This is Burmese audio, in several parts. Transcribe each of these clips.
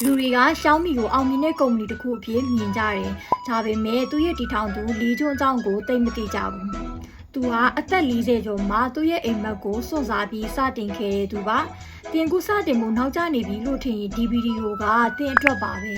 လူတွေကရှောင်းမီကိုအောင်မြင်တဲ့ကုမ္ပဏီတစ်ခုအဖြစ်မြင်ကြတယ်ဒါပေမဲ့သူ့ရဲ့တီထောင်သူလီကျွန်းအကြောင်းကိုသိမသိကြဘူးသူဟာအသက်40ကျော်မှာသူ့ရဲ့အိမ်မက်ကိုစွန့်စားပြီးစတင်ခဲ့တဲ့သူပါတင်ကူစတင်မှုနောက်ကျနေပြီလို့ထင်ရင်ဒီဗီဒီယိုကတင်အတွက်ပါပဲ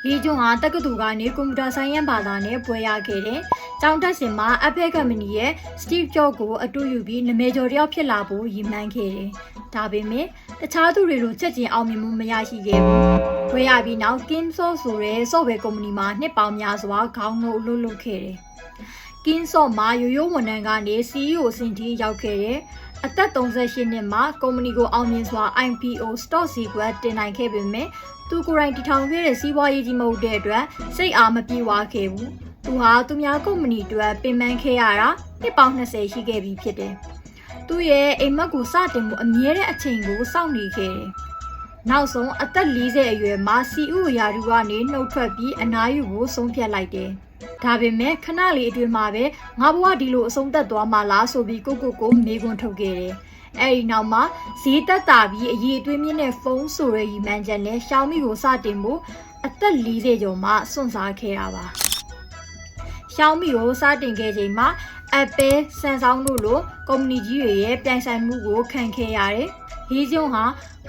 လီကျွန်းဟာတက္ကသိုလ်ကနေကွန်ပျူတာဆိုင်ရန်ဘာသာနဲ့ပွဲရခဲ့တယ်ကျောင်းတက်စဉ်မှာ Apple Company ရဲ့ Steve Jobs ကိုအတူယူပြီးနာမည်ကျော်တယောက်ဖြစ်လာဖို့ရည်မှန်းခဲ့တယ်ဒါပေမဲ့တခြားသူတွေလိုချက်ချင်းအောင်မြင်မှုမရရှိခဲ့ဘူး။ဝယ်ရပြီးနောက် Kinsoft ဆိုတဲ့ software ကုမ္ပဏီမှာနှစ်ပေါင်းများစွာခေါင်းငုံအလုပ်လုပ်ခဲ့တယ်။ Kinsoft မှာရိုးရိုးဝန်ထမ်းကနေ CEO အဆင့်ထိရောက်ခဲ့တယ်။အသက်38နှစ်မှာကုမ္ပဏီကိုအောင်မြင်စွာ IPO stock စီကွက်တင်နိုင်ခဲ့ပေမဲ့သူကိုယ်တိုင်တည်ထောင်ခဲ့တဲ့စီးပွားရေးကြီးမဟုတ်တဲ့အတွက်စိတ်အားမပြေဝခဲ့ဘူး။သူဟာသူများကုမ္ပဏီအတွက်ပင်ပန်းခဲ့ရတာနှစ်ပေါင်း20ရှိခဲ့ပြီဖြစ်တယ်။သူ့ရဲ့အိမ်မက်ကိုစတင်မှုအမြဲတဲ့အချိန်ကိုစောင့်နေခဲ့တယ်။နောက်ဆုံးအသက်40အရွယ်မှာ CEO ရာထူးကနေနှုတ်ထွက်ပြီးအနားယူဖို့ဆုံးဖြတ်လိုက်တယ်။ဒါပေမဲ့ခဏလေးအတွင်းမှာပဲငါဘဝဒီလိုအဆုံးသတ်သွားမှလားဆိုပြီးကိုမေးခွန်းထုတ်ခဲ့တယ်။အဲဒီနောက်မှာဈေးသက်သာပြီးအရေးအသွေးမြင့်တဲ့ဖုန်းဆိုတဲ့ရည်မှန်းချက်နဲ့ Xiaomi ကိုစတင်ဖို့အသက်40ကျော်မှစွန့်စားခဲ့တာပါ။ Xiaomi ကိုစတင်ခဲ့ချိန်မှာApple, Samsung တို့လိုကုမ္ပဏီကြီးတွေရဲ့ပြိုင်ဆိုင်မှုကိုခံခဲ့ရတယ်။လီကျွန်းဟာ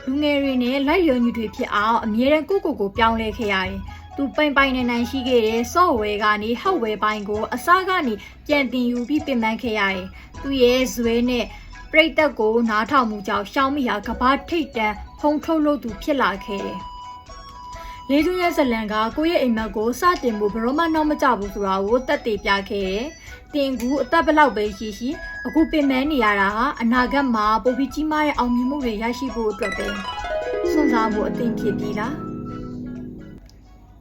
လူငယ်တွေနဲ့လိုက်လျောညီတွေဖြစ်အောင်အမြဲတမ်းကိုပြောင်းလဲခဲ့ရတယ်။သူပိုင်နိုင်ရှိခဲ့တဲ့ software ကနေ hardware ပိုင်းကိုအစကနေပြန်တင်ယူပြီးပြင်ပန်းခဲ့ရတယ်။သူရဲ့ဇွဲနဲ့ပရိသတ်ကိုနားထောင်မှုကြောင့် Xiaomi ဟာကမ္ဘာထိပ်တန်းဖုန်းထုတ်လုပ်သူဖြစ်လာခဲ့တယ်။လေးကျွန်းရဲ့ဇလံကကိုယ့်ရဲ့အိမ်မက်ကိုစတင်ဖို့ဘယ်တော့မှနှောက်မကြဘူးဆိုတာကိုသက်သေပြခဲ့တယ်။တင်ကူအသက်ဘလောက်ပဲရှိအခုပင်ပန်းနေရတာဟာအနာဂတ်မှာပိုပြီးကြီးမားတဲ့အောင်မြင်မှုတွေရရှိဖို့အတွက်ပဲစွန့်စားဖို့အသင့်ဖြစ်ပြီလား။